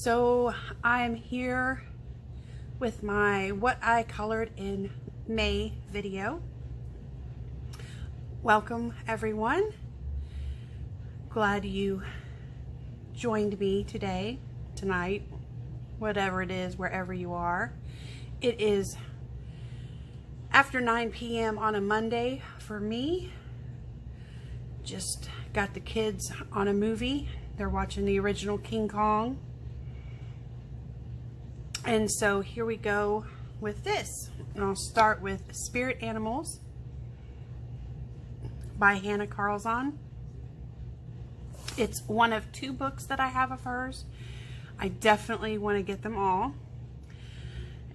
So I'm here with my what I colored in May video. Welcome everyone. Glad you joined me today, tonight, whatever it is, wherever you are. It is after 9 p.m. on a Monday for me. Just got the kids on a movie. They're watching the original King Kong. And so here we go with this. And I'll start with Spirit Animals by Hannah Carlzon. It's one of 2 books that I have of hers. I definitely want to get them all.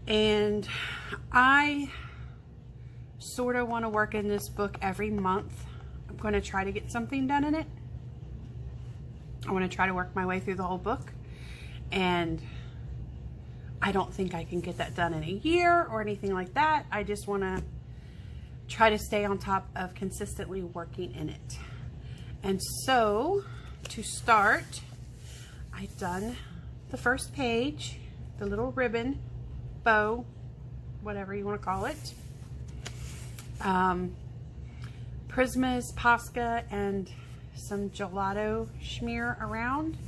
And I sort of want to work in this book every month. I'm going to try to get something done in it. I want to try to work my way through the whole book. And I don't think I can get that done in a year or anything like that. I just want to try to stay on top of consistently working in it. And so, to start, I've done the first page, the little ribbon, bow, whatever you want to call it. Prismas, Posca, and some gelato schmear around.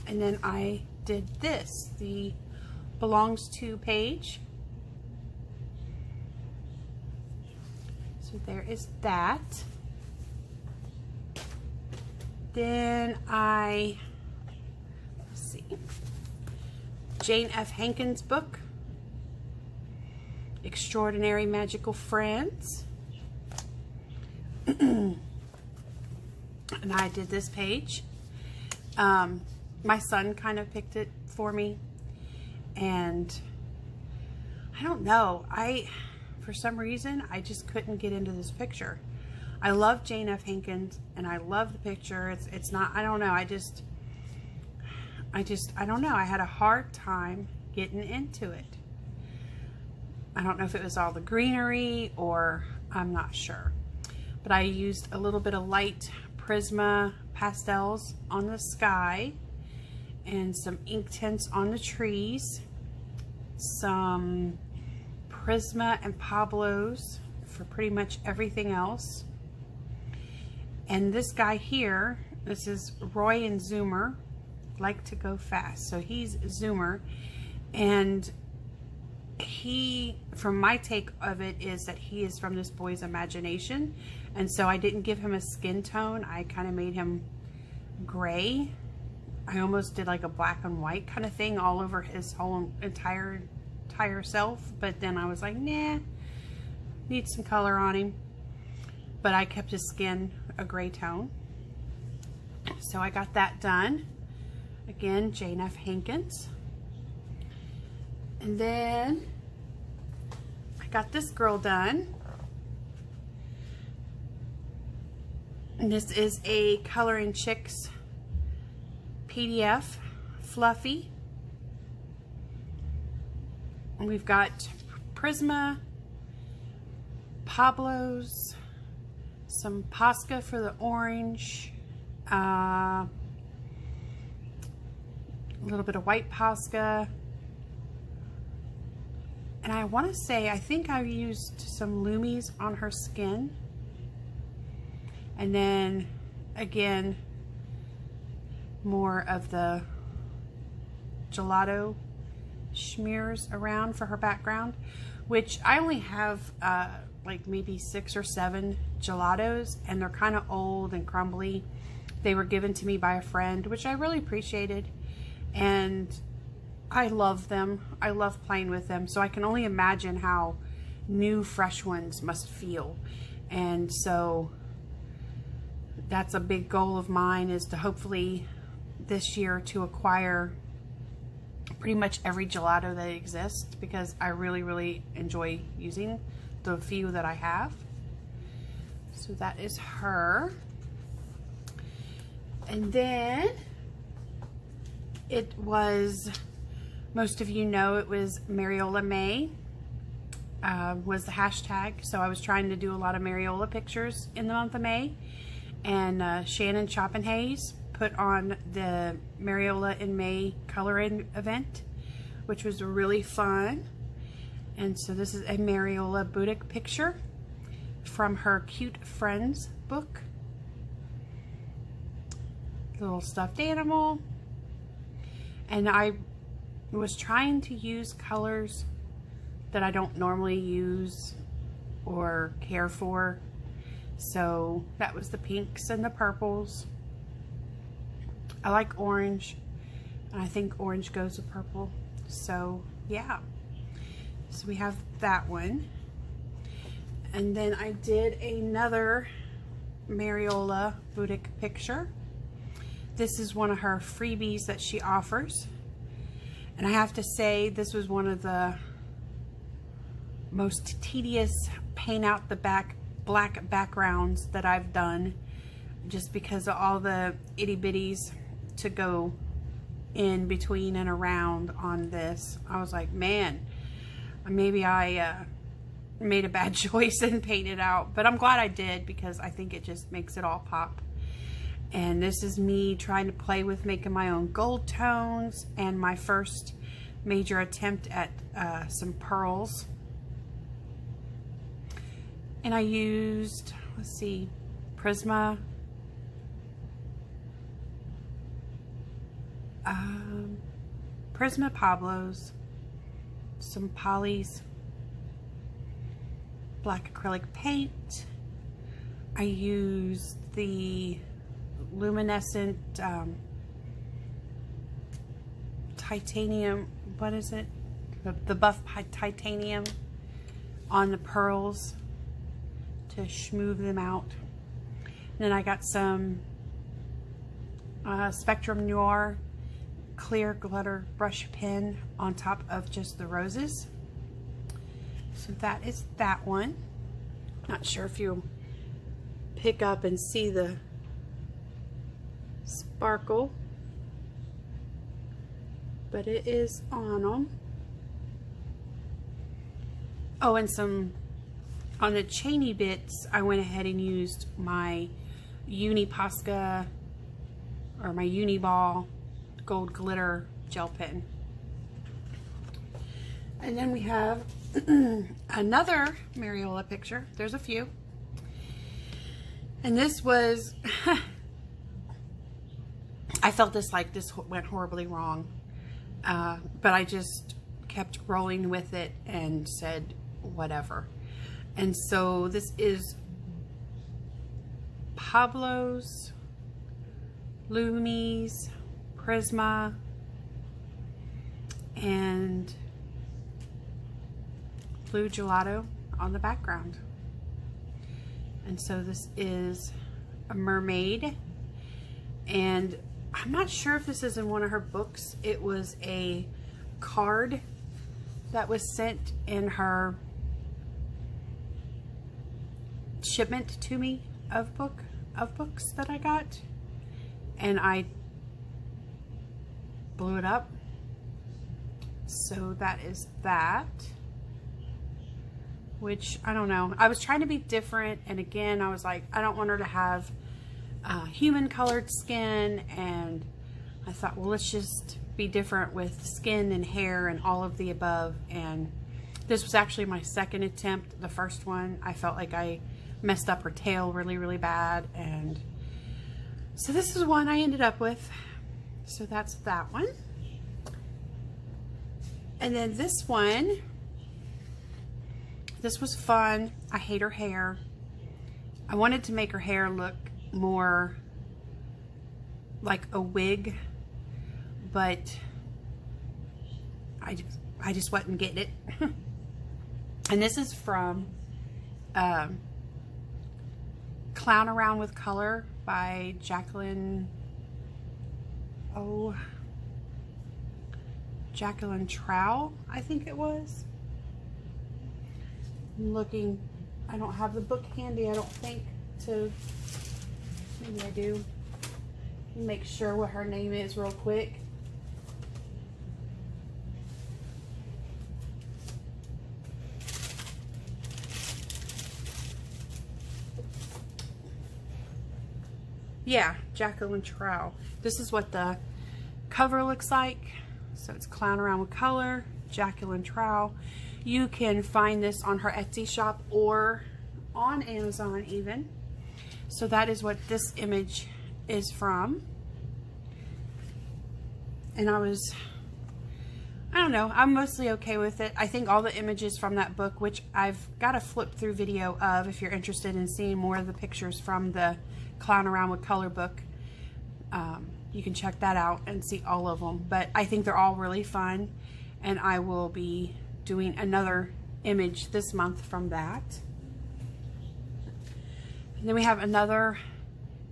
And then I did this, the belongs to page. So there is that. Then let's see, Jane F Hankins book, Extraordinary Magical Friends. And I did this page. My son kind of picked it for me, and I don't know, for some reason I just couldn't get into this picture. I love Jane F Hankins and I love the picture. It's not, I don't know, I don't know, I had a hard time getting into it. I don't know if it was all the greenery or I'm not sure, but I used a little bit of light Prisma pastels on the sky and some ink tints on the trees, some Prisma and Pablos for pretty much everything else. And this guy here, this is Roy and Zoomer, like to go fast. So he's Zoomer, and he, from my take of it, is that he is from this boy's imagination. And so I didn't give him a skin tone. I kind of made him gray. I almost did like a black and white kind of thing all over his whole entire self. But then I was like, nah, need some color on him. But I kept his skin a gray tone. So I got that done. Again, Jane F Hankins. And then I got this girl done. And this is a Coloring Chicks PDF, fluffy. And we've got Prisma, Pablos, some Posca for the orange, a little bit of white Posca. And I want to say, I think I used some Loomies on her skin. And then, again, more of the gelato schmears around for her background, which I only have like maybe 6 or 7 gelatos, and they're kind of old and crumbly. They were given to me by a friend, which I really appreciated. And I love them. I love playing with them. So I can only imagine how new, fresh ones must feel. And so that's a big goal of mine, is to hopefully this year to acquire pretty much every gelato that exists, because I really, really enjoy using the few that I have. So that is her. And then it was, most of you know, it was Mariola May was the hashtag. So I was trying to do a lot of Mariola pictures in the month of May. and Shannon Chopnhayes put on the Mariola in May coloring event, which was really fun. And so this is a Mariola Budek picture from her Cute Friends book. Little stuffed animal. And I was trying to use colors that I don't normally use or care for. So that was the pinks and the purples. I like orange, and I think orange goes with purple. So yeah, so we have that one. And then I did another Mariola Budek picture. This is one of her freebies that she offers. And I have to say, this was one of the most tedious paint out the black backgrounds that I've done, just because of all the itty bitties to go in between and around on this. I was like, man, maybe I made a bad choice and painted out, but I'm glad I did, because I think it just makes it all pop. And this is me trying to play with making my own gold tones, and my first major attempt at some pearls. And I used, let's see, Prisma, Prisma Pablos, some polys, black acrylic paint. I used the luminescent titanium, what is it? The buff titanium on the pearls to smooth them out. And then I got some Spectrum Noir clear glitter brush pen on top of just the roses. So that is that one. Not sure if you pick up and see the sparkle, but it is on them. Oh, and some on the chainy bits, I went ahead and used my Uni Posca or my Uni Ball gold glitter gel pen. And then we have another Mariola picture. There's a few. And this was I felt this went horribly wrong, but I just kept rolling with it and said whatever. And so this is Pablo's, Lumis, Prisma, and Blue Gelato on the background. And so this is a mermaid, and I'm not sure if this is in one of her books. It was a card that was sent in her shipment to me of books that I got, and I blew it up. So that is that, which I don't know. I was trying to be different, and again, I was like, I don't want her to have human colored skin, and I thought, well, let's just be different with skin and hair and all of the above. And this was actually my second attempt. The first one, I felt like I messed up her tail really, really bad, and so this is one I ended up with. So that's that one. And then this one, this was fun. I hate her hair. I wanted to make her hair look more like a wig, but I just wasn't getting it. And this is from Clown Around with Color by Jacquelyn Trowell, I think it was. I'm looking, I don't have the book handy, I don't think, to, maybe I do. Make sure what her name is real quick. Yeah, Jacquelyn Trowell. This is what the cover looks like. So it's Clown Around with Color, Jacquelyn Trowell. You can find this on her Etsy shop or on Amazon even. So that is what this image is from. And I don't know, I'm mostly okay with it. I think all the images from that book, which I've got a flip through video of if you're interested in seeing more of the pictures from the Clown Around with Color book, you can check that out and see all of them. But I think they're all really fun, and I will be doing another image this month from that. And then we have another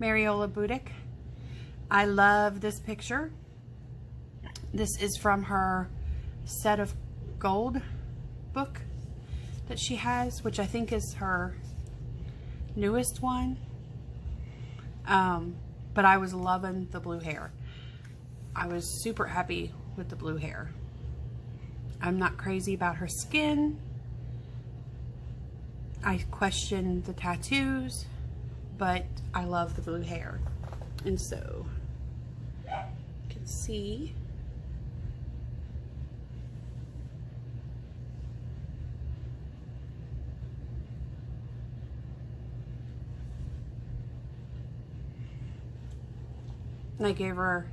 Mariola Budek. I love this picture. This is from her Set of Gold book that she has, which I think is her newest one. But I was loving the blue hair. I was super happy with the blue hair. I'm not crazy about her skin. I question the tattoos, but I love the blue hair. And so you can see and I gave her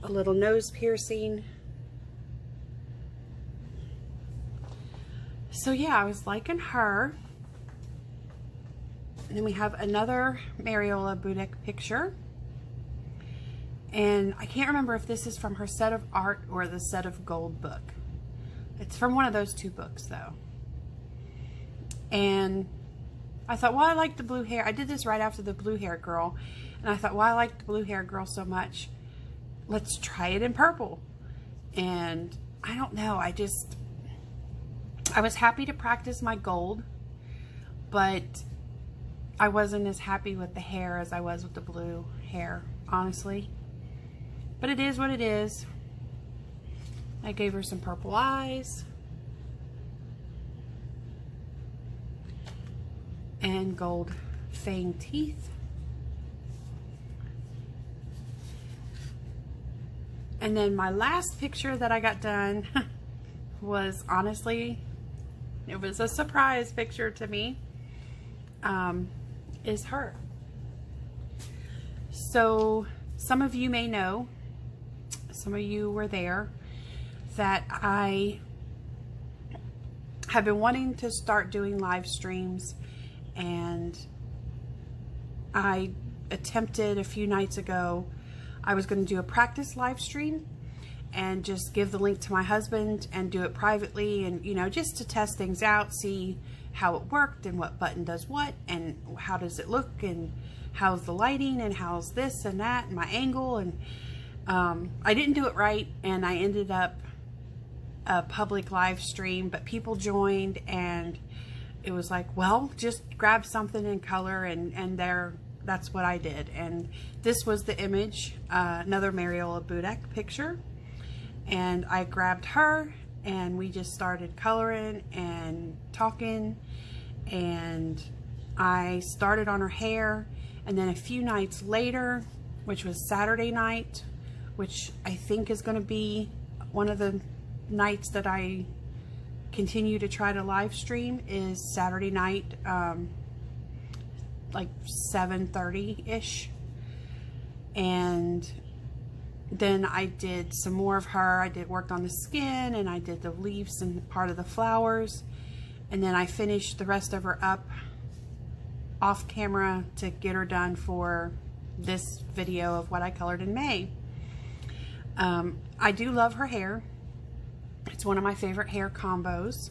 a little nose piercing. So yeah, I was liking her. And then we have another Mariola Budek picture. And I can't remember if this is from her Set of Art or the Set of Gold book. It's from one of those two books though. And I thought, well, I like the blue hair. I did this right after the blue hair girl. And I thought, well, I like the blue hair girl so much. Let's try it in purple. And I don't know, I was happy to practice my gold, but I wasn't as happy with the hair as I was with the blue hair, honestly. But it is what it is. I gave her some purple eyes. And gold fang teeth. And then my last picture that I got done was honestly, it was a surprise picture to me, is her. So some of you may know, some of you were there, that I have been wanting to start doing live streams, and I attempted a few nights ago. I was going to do a practice live stream and just give the link to my husband and do it privately, and you know, just to test things out, see how it worked and what button does what and how does it look and how's the lighting and how's this and that and my angle. And I didn't do it right, and I ended up a public live stream, but people joined, and it was like, well, just grab something in color, and that's what I did. And this was the image, another Mariola Budek picture. And I grabbed her, and we just started coloring and talking. And I started on her hair. And then a few nights later, which was Saturday night, which I think is going to be one of the nights that I continue to try to live stream, is Saturday night, like 7:30-ish. And then I did some more of her. I worked on the skin, and I did the leaves and part of the flowers. And then I finished the rest of her up off camera to get her done for this video of what I colored in May. I do love her hair. It's one of my favorite hair combos.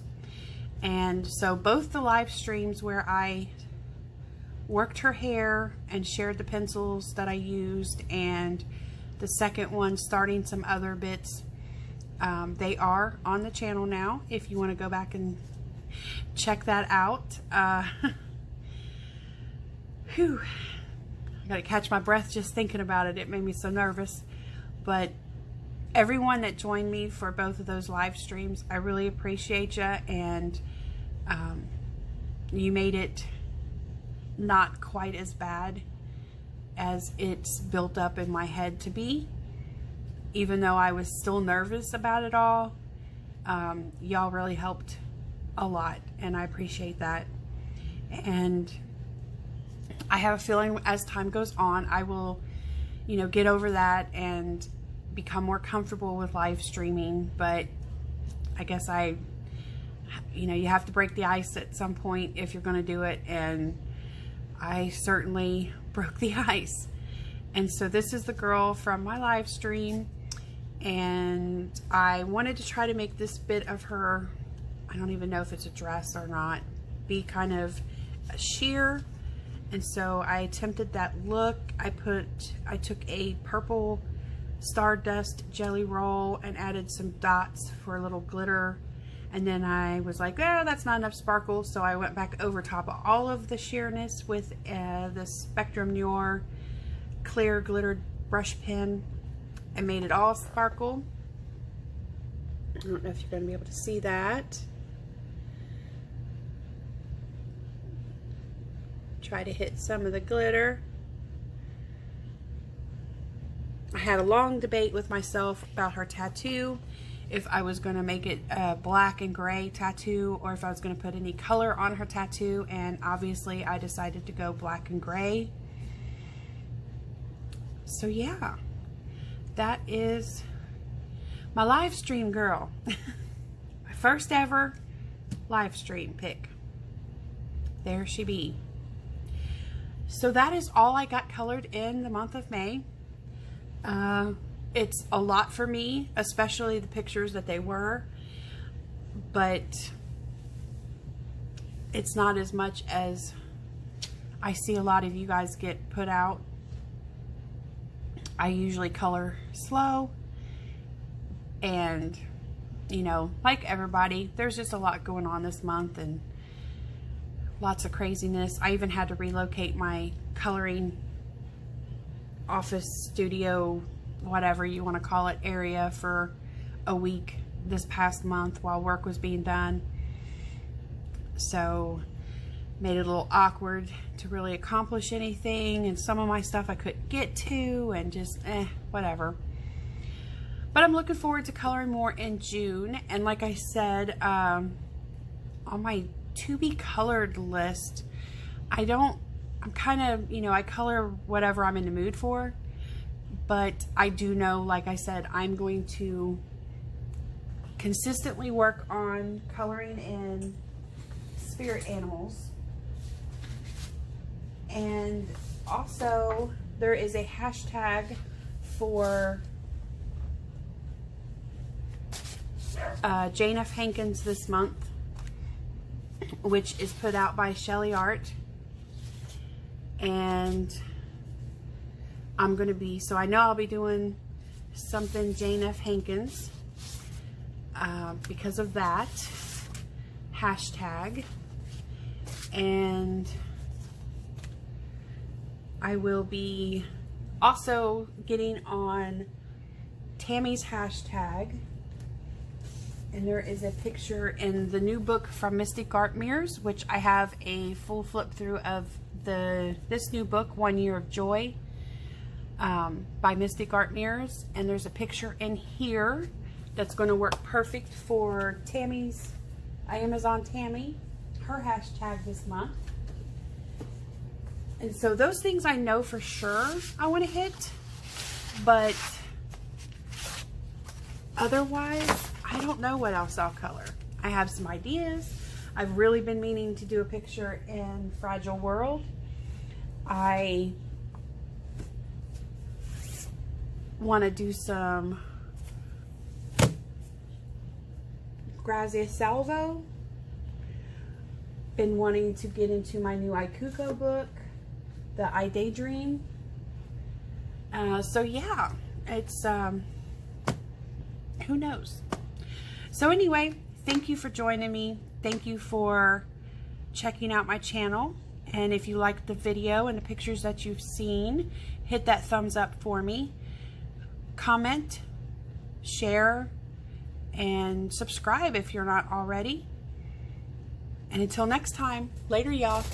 And so both the live streams where I worked her hair and shared the pencils that I used, and the second one starting some other bits, they are on the channel now if you want to go back and check that out. Whew, I gotta catch my breath just thinking about it. It made me so nervous. But everyone that joined me for both of those live streams, I really appreciate you, and you made it not quite as bad as it's built up in my head to be, even though I was still nervous about it all. Y'all really helped a lot, and I appreciate that. And I have a feeling as time goes on, I will, you know, get over that and become more comfortable with live streaming. But I guess you know, you have to break the ice at some point if you're going to do it, and I certainly broke the ice. And so this is the girl from my live stream, and I wanted to try to make this bit of her, I don't even know if it's a dress or not, be kind of a sheer. And so I attempted that look. I took a purple Stardust jelly roll and added some dots for a little glitter. And then I was like, oh, that's not enough sparkle. So I went back over top of all of the sheerness with the Spectrum Noir clear glittered brush pen and made it all sparkle. I don't know if you're going to be able to see that. Try to hit some of the glitter. I had a long debate with myself about her tattoo, if I was going to make it a black and gray tattoo or if I was going to put any color on her tattoo, and obviously I decided to go black and gray. So yeah, that is my live stream girl. My first ever live stream pic. There she be. So that is all I got colored in the month of May. It's a lot for me, especially the pictures that they were, but it's not as much as I see a lot of you guys get put out. I usually color slow, and you know, like everybody, there's just a lot going on this month and lots of craziness. I even had to relocate my coloring office, studio, whatever you want to call it, area for a week this past month while work was being done. So made it a little awkward to really accomplish anything, and some of my stuff I couldn't get to, and just whatever. But I'm looking forward to coloring more in June. And like I said, on my to be colored list, I'm kind of, you know, I color whatever I'm in the mood for, but I do know, like I said, I'm going to consistently work on coloring in spirit animals. And also there is a hashtag for Jane F Hankins this month, which is put out by ShellArty. And I'm going to be, so I know I'll be doing something Jane F Hankins because of that hashtag. And I will be also getting on Tammy's hashtag. And there is a picture in the new book from MysticArtMirrors, which I have a full flip through of this new book, 1 Year of Joy, by MysticArtMirrors. And there's a picture in here that's going to work perfect for Tammy's, Amazon Tammy, her hashtag this month. And so those things I know for sure I want to hit, but otherwise, I don't know what else I'll color. I have some ideas. I've really been meaning to do a picture in Fragile World. I want to do some Grazia Salvo. Been wanting to get into my new Ikuko book, the I Daydream. So yeah, it's who knows. So anyway, thank you for joining me. Thank you for checking out my channel. And if you liked the video and the pictures that you've seen, hit that thumbs up for me. Comment, share, and subscribe if you're not already. And until next time, later y'all.